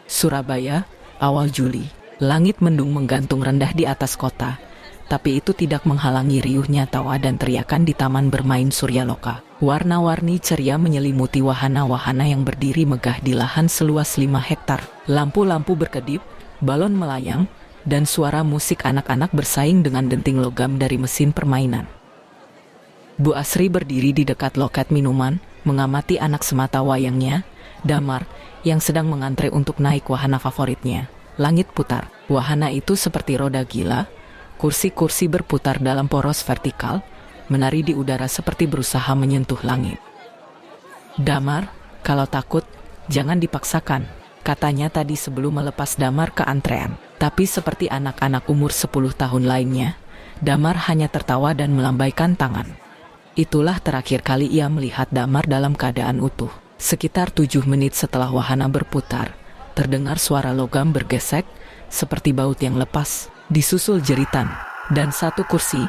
Surabaya, awal Juli. Langit mendung menggantung rendah di atas kota, tapi itu tidak menghalangi riuhnya tawa dan teriakan di taman bermain Suryaloka. Warna-warni ceria menyelimuti wahana-wahana yang berdiri megah di lahan seluas 5 hektar. Lampu-lampu berkedip, balon melayang, dan suara musik anak-anak bersaing dengan denting logam dari mesin permainan. Bu Asri berdiri di dekat loket minuman, mengamati anak semata wayangnya, Damar, yang sedang mengantre untuk naik wahana favoritnya. Langit putar. Wahana itu seperti roda gila, kursi-kursi berputar dalam poros vertikal, menari di udara seperti berusaha menyentuh langit. Damar, kalau takut, jangan dipaksakan, katanya tadi sebelum melepas Damar ke antrean. Tapi seperti anak-anak umur 10 tahun lainnya, Damar hanya tertawa dan melambaikan tangan. Itulah terakhir kali ia melihat Damar dalam keadaan utuh. Sekitar 7 menit setelah wahana berputar, terdengar suara logam bergesek, seperti baut yang lepas, disusul jeritan, dan satu kursi,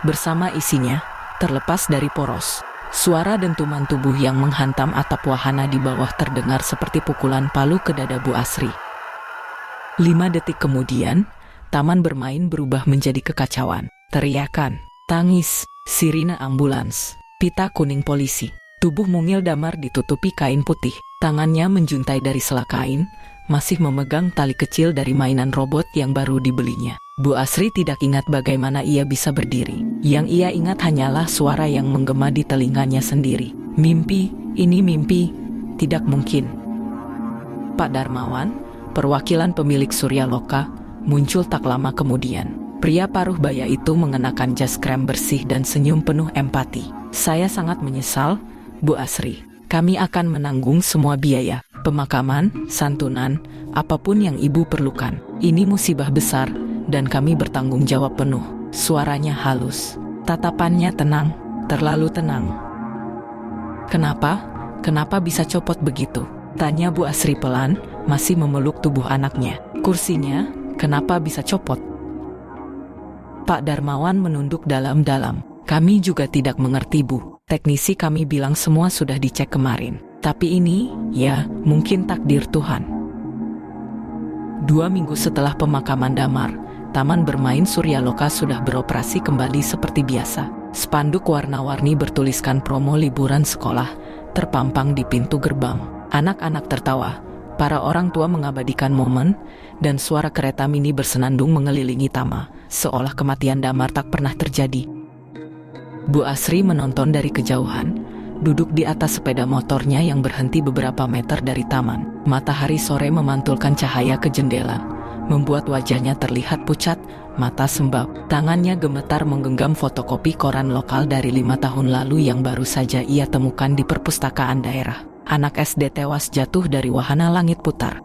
bersama isinya, terlepas dari poros. Suara dentuman tubuh yang menghantam atap wahana di bawah terdengar seperti pukulan palu ke dada Bu Asri. 5 detik kemudian, taman bermain berubah menjadi kekacauan. Teriakan, tangis, sirine ambulans, pita kuning polisi. Tubuh mungil Damar ditutupi kain putih. Tangannya menjuntai dari sela kain, masih memegang tali kecil dari mainan robot yang baru dibelinya. Bu Asri tidak ingat bagaimana ia bisa berdiri. Yang ia ingat hanyalah suara yang menggema di telinganya sendiri. Mimpi, ini mimpi, tidak mungkin. Pak Darmawan, perwakilan pemilik Suryaloka, muncul tak lama kemudian. Pria paruh baya itu mengenakan jas krem bersih dan senyum penuh empati. Saya sangat menyesal, Bu Asri. Kami akan menanggung semua biaya, pemakaman, santunan, apapun yang ibu perlukan. Ini musibah besar, dan kami bertanggung jawab penuh. Suaranya halus, tatapannya tenang, terlalu tenang. Kenapa? Kenapa bisa copot begitu? Tanya Bu Asri pelan, masih memeluk tubuh anaknya. Kursinya, kenapa bisa copot? Pak Darmawan menunduk dalam-dalam. Kami juga tidak mengerti, Bu. Teknisi kami bilang semua sudah dicek kemarin. Tapi ini, ya, mungkin takdir Tuhan. 2 minggu setelah pemakaman Damar, taman bermain Suryaloka sudah beroperasi kembali seperti biasa. Spanduk warna-warni bertuliskan promo liburan sekolah terpampang di pintu gerbang. Anak-anak tertawa, para orang tua mengabadikan momen, dan suara kereta mini bersenandung mengelilingi taman, seolah kematian Damar tak pernah terjadi. Bu Asri menonton dari kejauhan, duduk di atas sepeda motornya yang berhenti beberapa meter dari taman. Matahari sore memantulkan cahaya ke jendela, membuat wajahnya terlihat pucat, mata sembab. Tangannya gemetar menggenggam fotokopi koran lokal dari 5 tahun lalu yang baru saja ia temukan di perpustakaan daerah. Anak SD tewas jatuh dari wahana langit putar.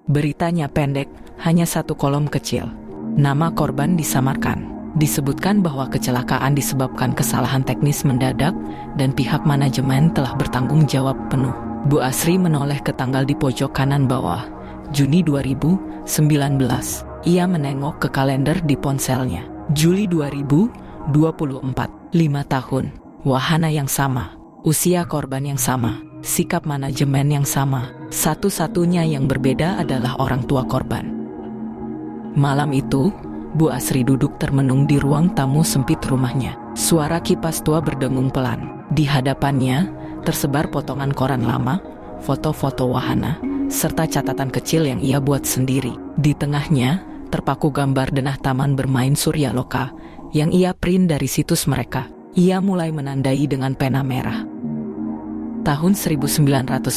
Beritanya pendek, hanya 1 kolom kecil. Nama korban disamarkan. Disebutkan bahwa kecelakaan disebabkan kesalahan teknis mendadak dan pihak manajemen telah bertanggung jawab penuh. Bu Asri menoleh ke tanggal di pojok kanan bawah. Juni 2019. Ia menengok ke kalender di ponselnya. Juli 2024. 5 tahun. Wahana yang sama. Usia korban yang sama. Sikap manajemen yang sama. Satu-satunya yang berbeda adalah orang tua korban. Malam itu, Bu Asri duduk termenung di ruang tamu sempit rumahnya. Suara kipas tua berdengung pelan. Di hadapannya, tersebar potongan koran lama, foto-foto wahana, serta catatan kecil yang ia buat sendiri. Di tengahnya, terpaku gambar denah taman bermain Suryaloka, yang ia print dari situs mereka. Ia mulai menandai dengan pena merah. Tahun 1999,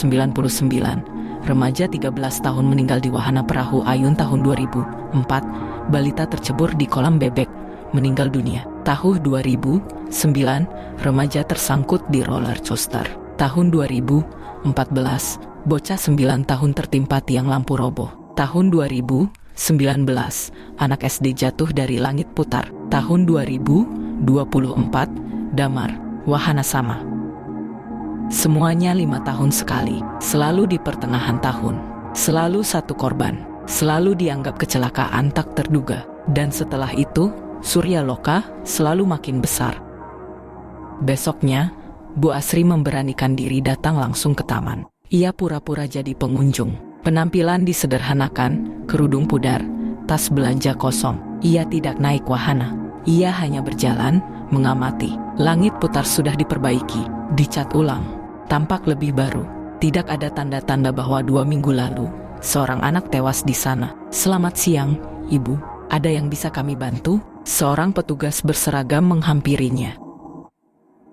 remaja 13 tahun meninggal di wahana perahu ayun. Tahun 2004, balita tercebur di kolam bebek, meninggal dunia. Tahun 2009, remaja tersangkut di roller coaster. Tahun 2014, bocah 9 tahun tertimpa tiang lampu roboh. Tahun 2019, anak SD jatuh dari langit putar. Tahun 2024, Damar, wahana sama. Semuanya 5 tahun sekali, selalu di pertengahan tahun, selalu satu korban, selalu dianggap kecelakaan tak terduga, dan setelah itu, Suryaloka selalu makin besar. Besoknya, Bu Asri memberanikan diri datang langsung ke taman. Ia pura-pura jadi pengunjung. Penampilan disederhanakan, kerudung pudar, tas belanja kosong. Ia tidak naik wahana. Ia hanya berjalan, mengamati. Langit putar sudah diperbaiki, dicat ulang, tampak lebih baru. Tidak ada tanda-tanda bahwa 2 minggu lalu seorang anak tewas di sana. "Selamat siang, Ibu. Ada yang bisa kami bantu?" Seorang petugas berseragam menghampirinya.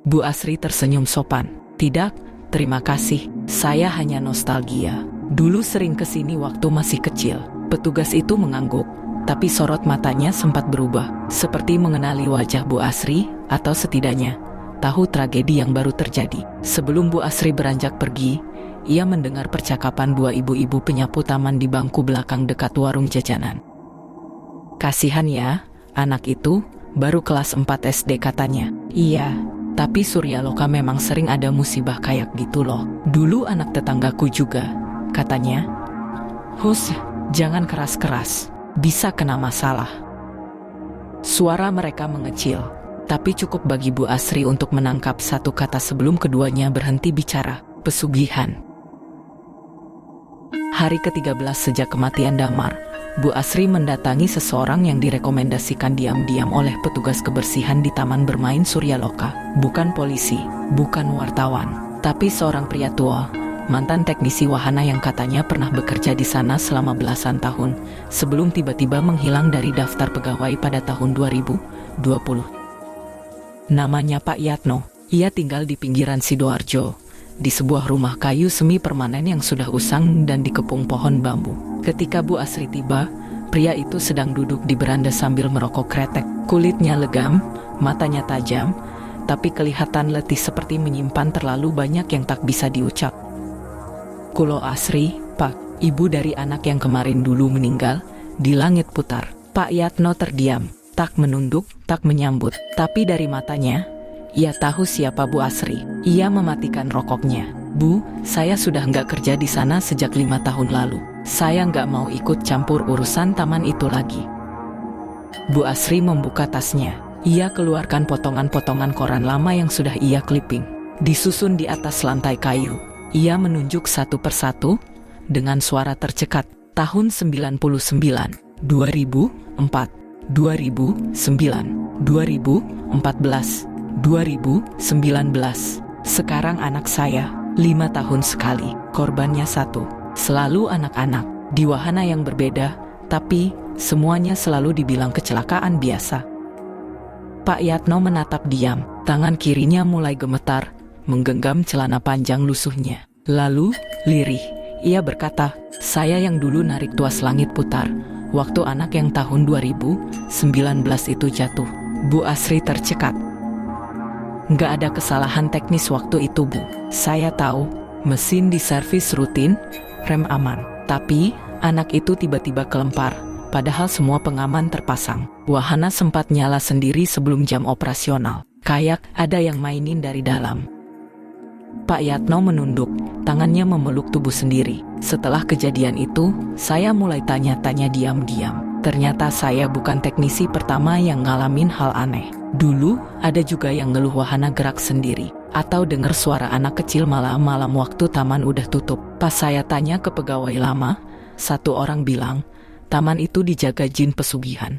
Bu Asri tersenyum sopan. "Tidak, terima kasih. Saya hanya nostalgia. Dulu sering kesini waktu masih kecil." Petugas itu mengangguk, tapi sorot matanya sempat berubah, seperti mengenali wajah Bu Asri, atau setidaknya tahu tragedi yang baru terjadi. Sebelum Bu Asri beranjak pergi, ia mendengar percakapan 2 ibu-ibu penyapu taman di bangku belakang dekat warung jajanan. "Kasihan ya, anak itu baru kelas 4 SD," katanya. "Iya, tapi Suryaloka memang sering ada musibah kayak gitu loh. Dulu anak tetanggaku juga," katanya. "Hus, jangan keras-keras, bisa kena masalah." Suara mereka mengecil, tapi cukup bagi Bu Asri untuk menangkap satu kata sebelum keduanya berhenti bicara: pesugihan. Hari ke-13 sejak kematian Damar, Bu Asri mendatangi seseorang yang direkomendasikan diam-diam oleh petugas kebersihan di Taman Bermain Suryaloka. Bukan polisi, bukan wartawan, tapi seorang pria tua, mantan teknisi wahana yang katanya pernah bekerja di sana selama belasan tahun, sebelum tiba-tiba menghilang dari daftar pegawai pada tahun 2020. Namanya Pak Yatno. Ia tinggal di pinggiran Sidoarjo, di sebuah rumah kayu semi permanen yang sudah usang dan dikepung pohon bambu. Ketika Bu Asri tiba, pria itu sedang duduk di beranda sambil merokok kretek. Kulitnya legam, matanya tajam, tapi kelihatan letih seperti menyimpan terlalu banyak yang tak bisa diucap. "Kulo Asri, Pak, ibu dari anak yang kemarin dulu meninggal, di langit putar." Pak Yatno terdiam, tak menunduk, tak menyambut, tapi dari matanya ia tahu siapa Bu Asri. Ia mematikan rokoknya. "Bu, saya sudah nggak kerja di sana sejak 5 tahun lalu. Saya nggak mau ikut campur urusan taman itu lagi." Bu Asri membuka tasnya. Ia keluarkan potongan-potongan koran lama yang sudah ia clipping, disusun di atas lantai kayu. Ia menunjuk satu persatu dengan suara tercekat. Tahun 99, 2004, 2009, 2014, 2019. Sekarang anak saya 5 tahun sekali, korbannya 1. Selalu anak-anak, di wahana yang berbeda, tapi semuanya selalu dibilang kecelakaan biasa. Pak Yatno menatap diam, tangan kirinya mulai gemetar, menggenggam celana panjang lusuhnya. Lalu, lirih, ia berkata, "Saya yang dulu narik tuas langit putar, waktu anak yang tahun 2019 itu jatuh." Bu Asri tercekat. "Nggak ada kesalahan teknis waktu itu, Bu. Saya tahu, mesin diservis rutin, rem aman. Tapi, anak itu tiba-tiba kelempar, padahal semua pengaman terpasang. Wahana sempat nyala sendiri sebelum jam operasional. Kayak ada yang mainin dari dalam." Pak Yatno menunduk, tangannya memeluk tubuh sendiri. "Setelah kejadian itu, saya mulai tanya-tanya diam-diam. Ternyata saya bukan teknisi pertama yang ngalamin hal aneh. Dulu, ada juga yang ngeluh wahana gerak sendiri, atau dengar suara anak kecil malam-malam waktu taman udah tutup. Pas saya tanya ke pegawai lama, satu orang bilang, taman itu dijaga jin pesugihan."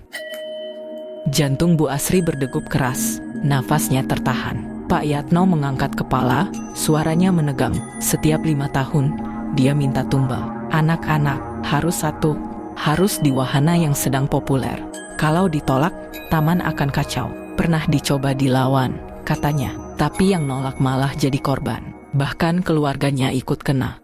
Jantung Bu Asri berdegup keras, nafasnya tertahan. Pak Yatno mengangkat kepala, suaranya menegang. Setiap 5 tahun, dia minta tumbal. Anak-anak, harus 1, harus di wahana yang sedang populer. Kalau ditolak, taman akan kacau. Pernah dicoba dilawan, katanya, tapi yang nolak malah jadi korban. Bahkan keluarganya ikut kena.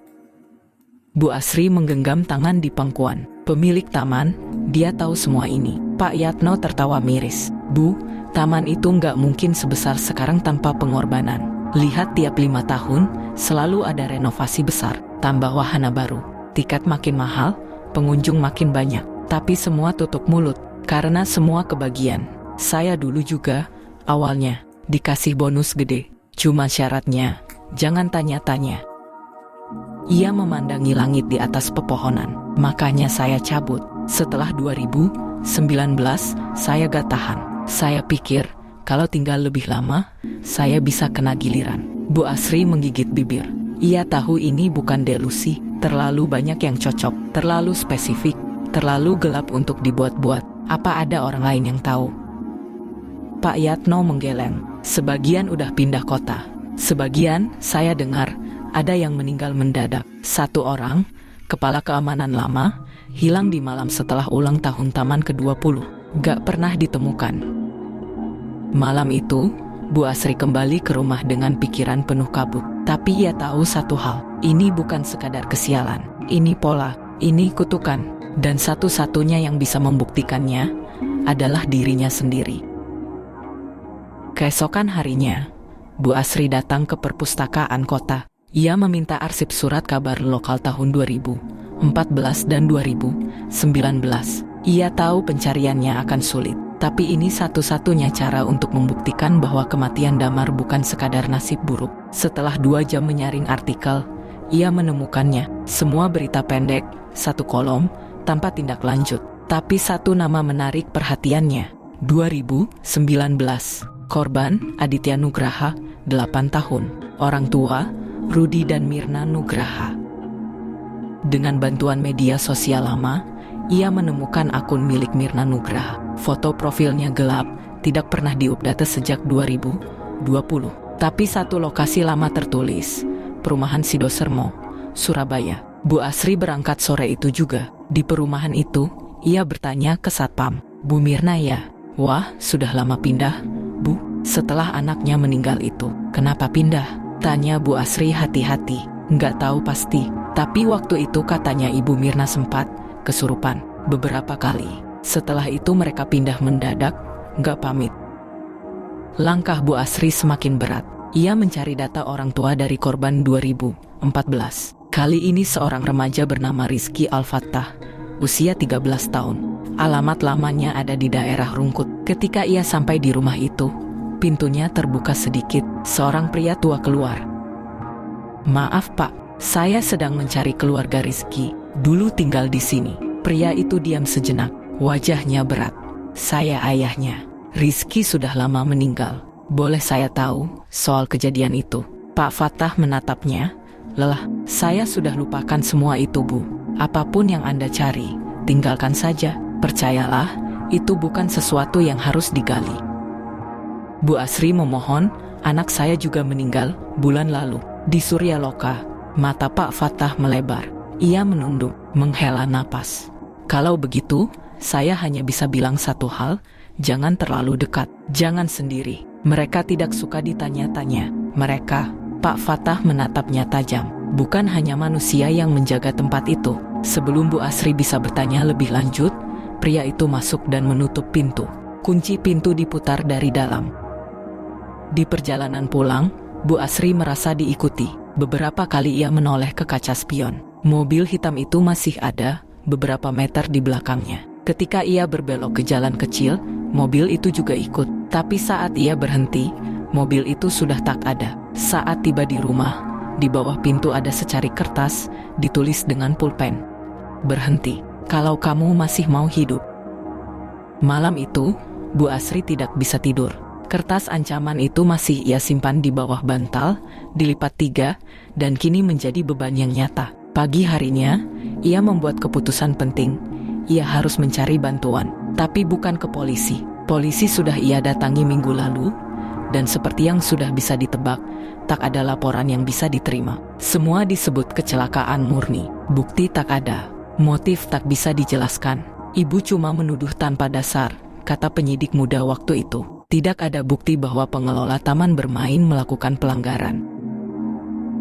Bu Asri menggenggam tangan di pangkuan. Pemilik taman, dia tahu semua ini. Pak Yatno tertawa miris. "Bu, taman itu nggak mungkin sebesar sekarang tanpa pengorbanan. Lihat tiap 5 tahun, selalu ada renovasi besar, tambah wahana baru. Tiket makin mahal, pengunjung makin banyak. Tapi semua tutup mulut, karena semua kebagian. Saya dulu juga, awalnya, dikasih bonus gede. Cuma syaratnya, jangan tanya-tanya." Ia memandangi langit di atas pepohonan. "Makanya saya cabut. Setelah 2019, saya gak tahan. Saya pikir, kalau tinggal lebih lama, saya bisa kena giliran." Bu Asri menggigit bibir. Ia tahu ini bukan delusi, terlalu banyak yang cocok, terlalu spesifik, terlalu gelap untuk dibuat-buat. Apa ada orang lain yang tahu? Pak Yatno menggeleng. Sebagian udah pindah kota. Sebagian, saya dengar, ada yang meninggal mendadak. 1 orang, kepala keamanan lama, hilang di malam setelah ulang tahun Taman ke-20. Gak pernah ditemukan. Malam itu, Bu Asri kembali ke rumah dengan pikiran penuh kabut. Tapi ia tahu satu hal, ini bukan sekadar kesialan. Ini pola, ini kutukan. Dan satu-satunya yang bisa membuktikannya adalah dirinya sendiri. Keesokan harinya, Bu Asri datang ke perpustakaan kota. Ia meminta arsip surat kabar lokal tahun 2014 dan 2019. Ia tahu pencariannya akan sulit. Tapi ini satu-satunya cara untuk membuktikan bahwa kematian Damar bukan sekadar nasib buruk. Setelah 2 jam menyaring artikel, ia menemukannya. Semua berita pendek, 1 kolom, tanpa tindak lanjut. Tapi satu nama menarik perhatiannya. 2019. Korban, Aditya Nugraha, 8 tahun. Orang tua, Rudi dan Mirna Nugraha. Dengan bantuan media sosial lama, ia menemukan akun milik Mirna Nugraha. Foto profilnya gelap, tidak pernah diupdate sejak 2020. Tapi satu lokasi lama tertulis, Perumahan Sidosermo, Surabaya. Bu Asri berangkat sore itu juga. Di perumahan itu, ia bertanya ke satpam, "Bu Mirna ya?" "Wah, sudah lama pindah, Bu. Setelah anaknya meninggal itu." "Kenapa pindah?" tanya Bu Asri hati-hati. "Nggak tahu pasti, tapi waktu itu katanya Ibu Mirna sempat kesurupan beberapa kali. Setelah itu mereka pindah mendadak, nggak pamit." Langkah Bu Asri semakin berat. Ia mencari data orang tua dari korban 2014. Kali ini seorang remaja bernama Rizky Al-Fattah, usia 13 tahun. Alamat lamanya ada di daerah Rungkut. Ketika ia sampai di rumah itu, pintunya terbuka sedikit. Seorang pria tua keluar. "Maaf Pak, saya sedang mencari keluarga Rizky. Dulu tinggal di sini." Pria itu diam sejenak. Wajahnya berat. "Saya ayahnya. Rizky sudah lama meninggal. Boleh saya tahu soal kejadian itu?" Pak Fattah menatapnya. "Lelah, saya sudah lupakan semua itu Bu. Apapun yang Anda cari, tinggalkan saja. Percayalah, itu bukan sesuatu yang harus digali." Bu Asri memohon, "Anak saya juga meninggal bulan lalu di Suryaloka." Mata Pak Fattah melebar. Ia menunduk, menghela napas. "Kalau begitu, saya hanya bisa bilang satu hal, jangan terlalu dekat, jangan sendiri. Mereka tidak suka ditanya-tanya. Mereka," Pak Fattah menatapnya tajam, "bukan hanya manusia yang menjaga tempat itu." Sebelum Bu Asri bisa bertanya lebih lanjut, pria itu masuk dan menutup pintu. Kunci pintu diputar dari dalam. Di perjalanan pulang, Bu Asri merasa diikuti. Beberapa kali ia menoleh ke kaca spion. Mobil hitam itu masih ada beberapa meter di belakangnya. Ketika ia berbelok ke jalan kecil, mobil itu juga ikut. Tapi saat ia berhenti, mobil itu sudah tak ada. Saat tiba di rumah, di bawah pintu ada secari kertas, ditulis dengan pulpen. "Berhenti, kalau kamu masih mau hidup." Malam itu, Bu Asri tidak bisa tidur. Kertas ancaman itu masih ia simpan di bawah bantal, dilipat 3, dan kini menjadi beban yang nyata. Pagi harinya, ia membuat keputusan penting. Ia harus mencari bantuan, tapi bukan ke polisi. Polisi sudah ia datangi minggu lalu, dan seperti yang sudah bisa ditebak, tak ada laporan yang bisa diterima. Semua disebut kecelakaan murni. Bukti tak ada, motif tak bisa dijelaskan. "Ibu cuma menuduh tanpa dasar," kata penyidik muda waktu itu. Tidak ada bukti bahwa pengelola taman bermain melakukan pelanggaran.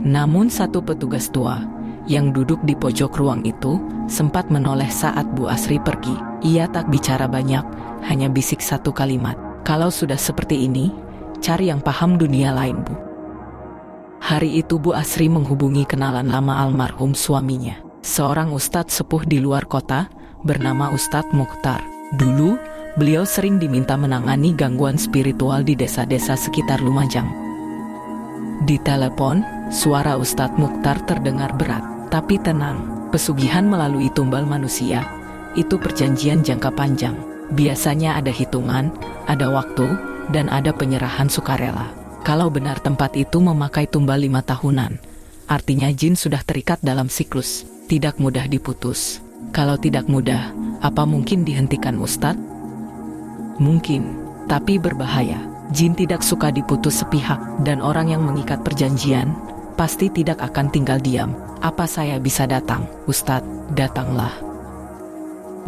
Namun satu petugas tua yang duduk di pojok ruang itu sempat menoleh saat Bu Asri pergi. Ia tak bicara banyak, hanya bisik satu kalimat, "Kalau sudah seperti ini, cari yang paham dunia lain Bu." Hari itu Bu Asri menghubungi kenalan lama almarhum suaminya, seorang ustadz sepuh di luar kota bernama Ustadz Mukhtar. Dulu, beliau sering diminta menangani gangguan spiritual di desa-desa sekitar Lumajang. Di telepon, suara Ustadz Mukhtar terdengar berat, tapi tenang. Pesugihan melalui tumbal manusia, itu perjanjian jangka panjang. Biasanya ada hitungan, ada waktu, dan ada penyerahan sukarela. Kalau benar tempat itu memakai tumbal 5 tahunan, artinya jin sudah terikat dalam siklus, tidak mudah diputus. Kalau tidak mudah, apa mungkin dihentikan Ustadz? Mungkin, tapi berbahaya. Jin tidak suka diputus sepihak, dan orang yang mengikat perjanjian pasti tidak akan tinggal diam. Apa saya bisa datang? Ustadz, datanglah.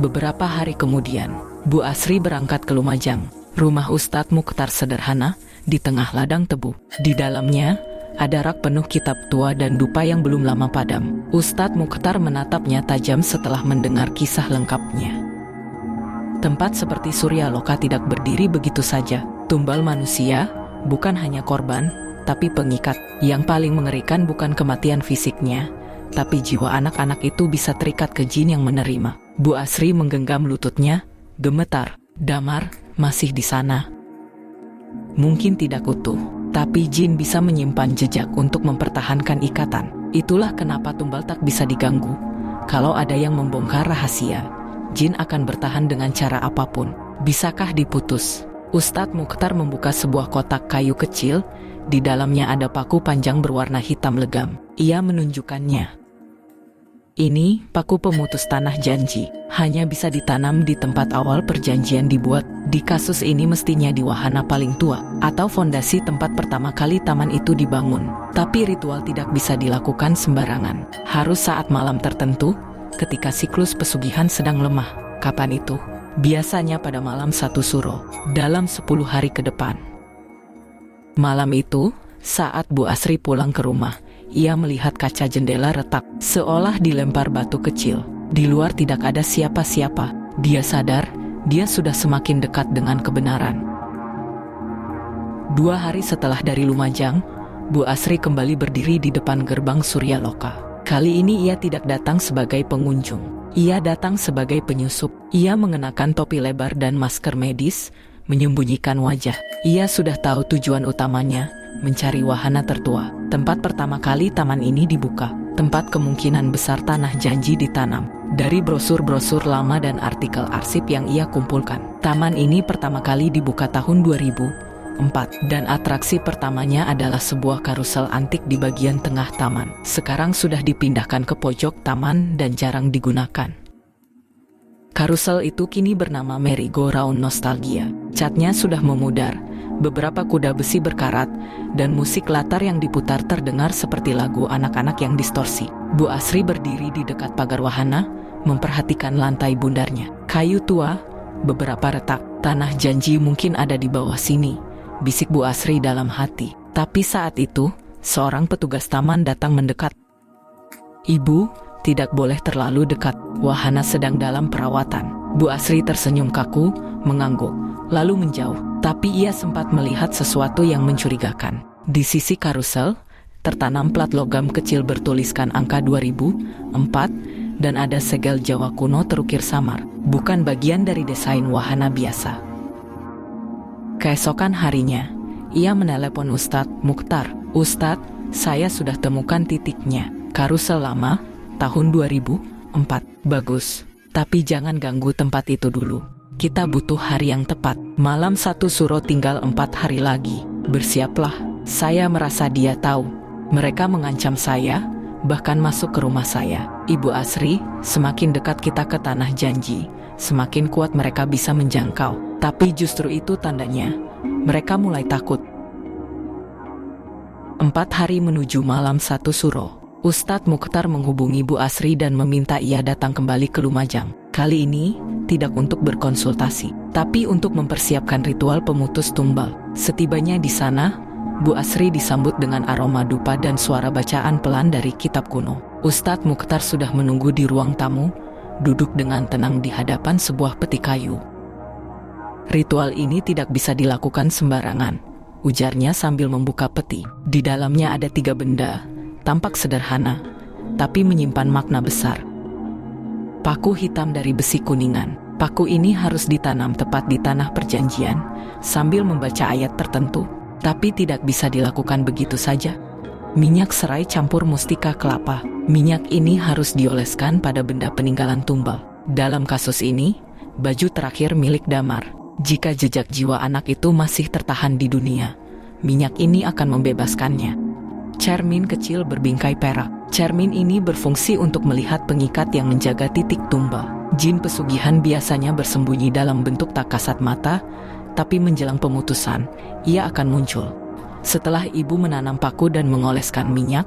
Beberapa hari kemudian, Bu Asri berangkat ke Lumajang. Rumah Ustadz Mukhtar sederhana, di tengah ladang tebu. Di dalamnya, ada rak penuh kitab tua dan dupa yang belum lama padam. Ustadz Mukhtar menatapnya tajam setelah mendengar kisah lengkapnya. Tempat seperti Suryaloka tidak berdiri begitu saja. Tumbal manusia, bukan hanya korban, tapi pengikat. Yang paling mengerikan bukan kematian fisiknya, tapi jiwa anak-anak itu bisa terikat ke jin yang menerima. Bu Asri menggenggam lututnya, gemetar. Damar masih di sana. Mungkin tidak utuh, tapi jin bisa menyimpan jejak untuk mempertahankan ikatan. Itulah kenapa tumbal tak bisa diganggu. Kalau ada yang membongkar rahasia, jin akan bertahan dengan cara apapun. Bisakah diputus? Ustadz Mukhtar membuka sebuah kotak kayu kecil. Di dalamnya ada paku panjang berwarna hitam legam. Ia menunjukkannya. Ini paku pemutus tanah janji, hanya bisa ditanam di tempat awal perjanjian dibuat. Di kasus ini mestinya di wahana paling tua, atau fondasi tempat pertama kali taman itu dibangun. Tapi ritual tidak bisa dilakukan sembarangan. Harus saat malam tertentu, ketika siklus pesugihan sedang lemah. Kapan itu? Biasanya pada malam 1 Suro, dalam 10 hari ke depan. Malam itu, saat Bu Asri pulang ke rumah, ia melihat kaca jendela retak, seolah dilempar batu kecil. Di luar tidak ada siapa-siapa. Dia sadar, dia sudah semakin dekat dengan kebenaran. 2 hari setelah dari Lumajang, Bu Asri kembali berdiri di depan gerbang Suryaloka. Kali ini ia tidak datang sebagai pengunjung. Ia datang sebagai penyusup. Ia mengenakan topi lebar dan masker medis, menyembunyikan wajah. Ia sudah tahu tujuan utamanya, mencari wahana tertua. Tempat pertama kali taman ini dibuka. Tempat kemungkinan besar tanah janji ditanam. Dari brosur-brosur lama dan artikel arsip yang ia kumpulkan, taman ini pertama kali dibuka tahun 2004. Dan atraksi pertamanya adalah sebuah karusel antik di bagian tengah taman. Sekarang sudah dipindahkan ke pojok taman dan jarang digunakan. Karusel itu kini bernama Merry Go Round Nostalgia. Catnya sudah memudar, beberapa kuda besi berkarat, dan musik latar yang diputar terdengar seperti lagu anak-anak yang distorsi. Bu Asri berdiri di dekat pagar wahana, memperhatikan lantai bundarnya. Kayu tua, beberapa retak. Tanah janji mungkin ada di bawah sini, bisik Bu Asri dalam hati. Tapi saat itu, seorang petugas taman datang mendekat. "Ibu, tidak boleh terlalu dekat, wahana sedang dalam perawatan." Bu Asri tersenyum kaku, mengangguk, lalu menjauh. Tapi ia sempat melihat sesuatu yang mencurigakan. Di sisi karusel, tertanam plat logam kecil bertuliskan angka 2004, dan ada segel Jawa kuno terukir samar, bukan bagian dari desain wahana biasa. Keesokan harinya, ia menelepon Ustadz Mukhtar. "Ustadz, saya sudah temukan titiknya. Karusel lama, tahun 2004. Bagus, tapi jangan ganggu tempat itu dulu. Kita butuh hari yang tepat. Malam 1 Suro tinggal 4 hari lagi. Bersiaplah." Saya merasa dia tahu. Mereka mengancam saya, bahkan masuk ke rumah saya. "Ibu Asri, semakin dekat kita ke tanah janji, semakin kuat mereka bisa menjangkau." Tapi justru itu tandanya, mereka mulai takut. 4 hari menuju malam 1 Suro, Ustadz Mukhtar menghubungi Bu Asri dan meminta ia datang kembali ke Lumajang. Kali ini, tidak untuk berkonsultasi, tapi untuk mempersiapkan ritual pemutus tumbal. Setibanya di sana, Bu Asri disambut dengan aroma dupa dan suara bacaan pelan dari kitab kuno. Ustadz Mukhtar sudah menunggu di ruang tamu, duduk dengan tenang di hadapan sebuah peti kayu. "Ritual ini tidak bisa dilakukan sembarangan," ujarnya sambil membuka peti. Di dalamnya ada 3 benda, tampak sederhana, tapi menyimpan makna besar. Paku hitam dari besi kuningan. Paku ini harus ditanam tepat di tanah perjanjian, sambil membaca ayat tertentu. Tapi tidak bisa dilakukan begitu saja. Minyak serai campur mustika kelapa. Minyak ini harus dioleskan pada benda peninggalan tumbal. Dalam kasus ini, baju terakhir milik Damar. Jika jejak jiwa anak itu masih tertahan di dunia, minyak ini akan membebaskannya. cermin kecil berbingkai perak. Cermin ini berfungsi untuk melihat pengikat yang menjaga titik tumbal. Jin pesugihan biasanya bersembunyi dalam bentuk tak kasat mata, tapi menjelang pemutusan, ia akan muncul. Setelah ibu menanam paku dan mengoleskan minyak,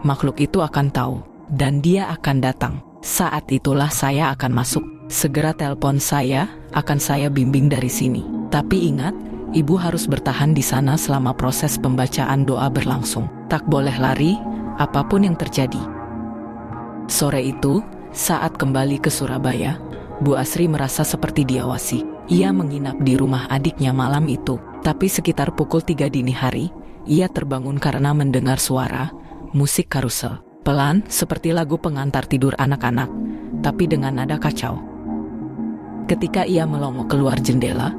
makhluk itu akan tahu, dan dia akan datang. Saat itulah saya akan masuk. Segera telepon saya, akan saya bimbing dari sini. Tapi ingat, ibu harus bertahan di sana selama proses pembacaan doa berlangsung. Tak boleh lari, apapun yang terjadi. Sore itu, saat kembali ke Surabaya, Bu Asri merasa seperti diawasi. Ia menginap di rumah adiknya malam itu, tapi sekitar pukul 3 dini hari, ia terbangun karena mendengar suara musik karusel. Pelan, seperti lagu pengantar tidur anak-anak, tapi dengan nada kacau. Ketika ia melongo keluar jendela,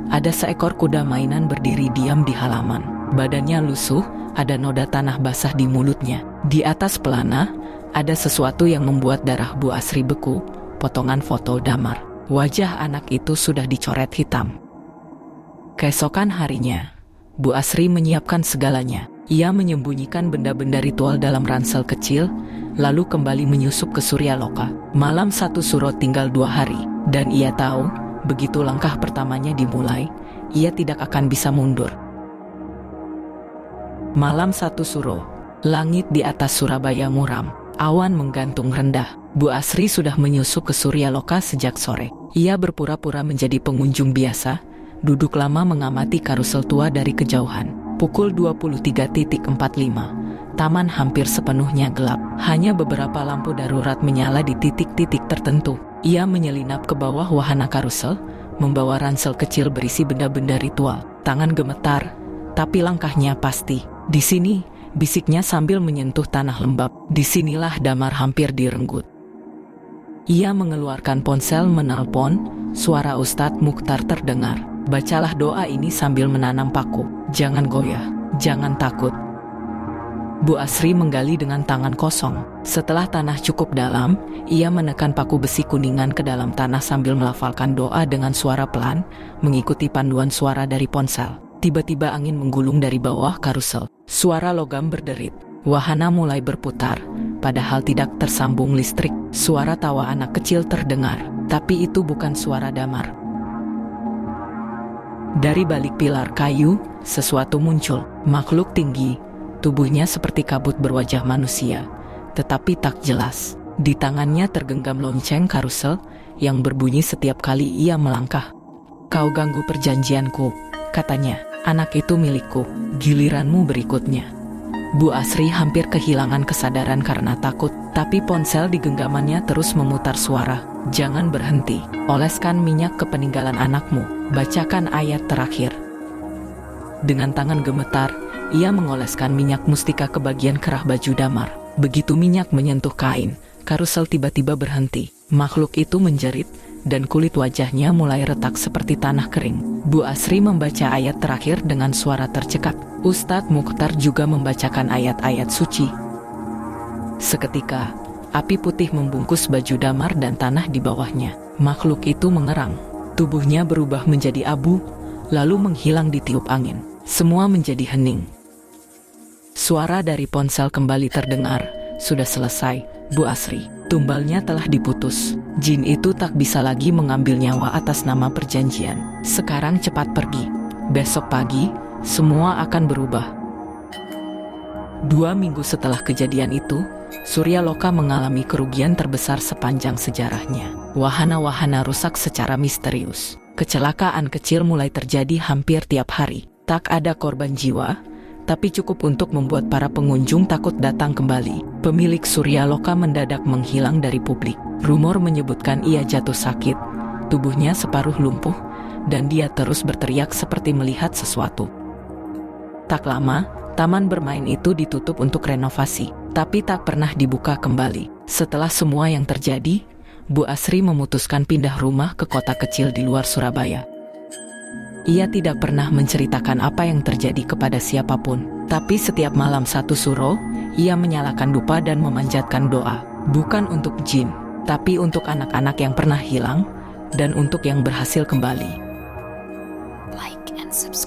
ada seekor kuda mainan berdiri diam di halaman. Badannya lusuh, ada noda tanah basah di mulutnya. Di atas pelana, ada sesuatu yang membuat darah Bu Asri beku, potongan foto Damar. Wajah anak itu sudah dicoret hitam. Keesokan harinya, Bu Asri menyiapkan segalanya. Ia menyembunyikan benda-benda ritual dalam ransel kecil, lalu kembali menyusup ke Suryaloka. Malam 1 Suro tinggal 2 hari, dan ia tahu, begitu langkah pertamanya dimulai, ia tidak akan bisa mundur. Malam 1 Suro, langit di atas Surabaya muram, awan menggantung rendah. Bu Asri sudah menyusup ke Suryaloka sejak sore. Ia berpura-pura menjadi pengunjung biasa, duduk lama mengamati karusel tua dari kejauhan. Pukul 23.45, taman hampir sepenuhnya gelap. Hanya beberapa lampu darurat menyala di titik-titik tertentu. Ia menyelinap ke bawah wahana karusel, membawa ransel kecil berisi benda-benda ritual. Tangan gemetar, tapi langkahnya pasti. Di sini, bisiknya sambil menyentuh tanah lembab. Disinilah Damar hampir direnggut. Ia mengeluarkan ponsel menelpon, suara Ustadz Mukhtar terdengar. Bacalah doa ini sambil menanam paku. Jangan goyah, jangan takut. Bu Asri menggali dengan tangan kosong. Setelah tanah cukup dalam, ia menekan paku besi kuningan ke dalam tanah sambil melafalkan doa dengan suara pelan, mengikuti panduan suara dari ponsel. Tiba-tiba angin menggulung dari bawah karusel. Suara logam berderit. Wahana mulai berputar, padahal tidak tersambung listrik. Suara tawa anak kecil terdengar, tapi itu bukan suara Damar. Dari balik pilar kayu, sesuatu muncul. Makhluk tinggi, tubuhnya seperti kabut berwajah manusia, tetapi tak jelas. Di tangannya tergenggam lonceng karusel yang berbunyi setiap kali ia melangkah. Kau ganggu perjanjianku, katanya. Anak itu milikku, giliranmu berikutnya. Bu Asri hampir kehilangan kesadaran karena takut, tapi ponsel di genggamannya terus memutar suara. Jangan berhenti, oleskan minyak ke peninggalan anakmu, bacakan ayat terakhir. Dengan tangan gemetar, ia mengoleskan minyak mustika ke bagian kerah baju Damar. Begitu minyak menyentuh kain, karusel tiba-tiba berhenti. Makhluk itu menjerit, dan kulit wajahnya mulai retak seperti tanah kering. Bu Asri membaca ayat terakhir dengan suara tercekat. Ustadz Mukhtar juga membacakan ayat-ayat suci. Seketika, api putih membungkus baju Damar dan tanah di bawahnya. Makhluk itu mengerang. Tubuhnya berubah menjadi abu, lalu menghilang ditiup angin. Semua menjadi hening. Suara dari ponsel kembali terdengar. Sudah selesai, Bu Asri. Tumbalnya telah diputus. Jin itu tak bisa lagi mengambil nyawa atas nama perjanjian. Sekarang cepat pergi. Besok pagi, semua akan berubah. 2 minggu setelah kejadian itu, Suryaloka mengalami kerugian terbesar sepanjang sejarahnya. Wahana-wahana rusak secara misterius. Kecelakaan kecil mulai terjadi hampir tiap hari. Tak ada korban jiwa, tapi cukup untuk membuat para pengunjung takut datang kembali. Pemilik Suryaloka mendadak menghilang dari publik. Rumor menyebutkan ia jatuh sakit, tubuhnya separuh lumpuh, dan dia terus berteriak seperti melihat sesuatu. Tak lama, taman bermain itu ditutup untuk renovasi, tapi tak pernah dibuka kembali. Setelah semua yang terjadi, Bu Asri memutuskan pindah rumah ke kota kecil di luar Surabaya. Ia tidak pernah menceritakan apa yang terjadi kepada siapapun. Tapi setiap malam 1 Suro, ia menyalakan dupa dan memanjatkan doa. Bukan untuk jin, tapi untuk anak-anak yang pernah hilang, dan untuk yang berhasil kembali. Like and subscribe.